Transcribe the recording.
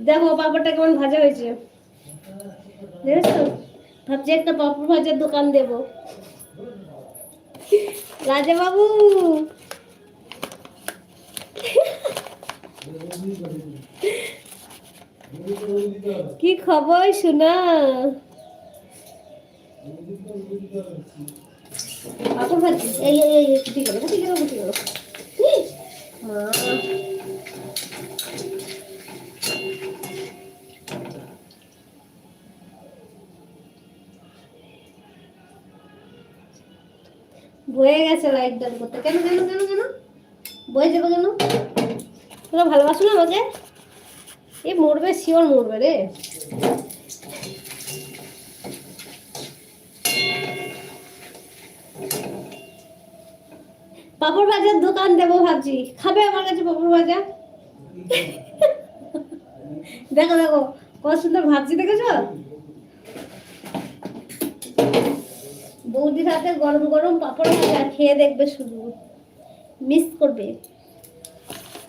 দেখো পাপড়টা কেমন ভাজা হয়েছে, দেখেছো? ভাবছি একটা পাপড় ভাজার দোকান দেবো। রাজা বাবু, কি খবর শোনা? পাপড় ভাজি, এই এই এই ঠিক আছে, ঠিক আছে, ঠিক আছে। মা, বয়ে গেছে লাইট ডাল করতে। কেন কেন কেন কেন বয়ে যাবে কেন? তোরা ভালোবাসো না আমাকে? এ মরবে, শিওর মরবে রে। পাপড় ভাজার দোকান দেবো ভাবছি, খাবে আমার কাছে পাপড় ভাজা? দেখো দেখো কত সুন্দর ভাবছি, দেখেছো? বৌদির হাতে গরম গরম পাপড় ভাজা খেয়ে দেখবে, শুধু মিস করবে।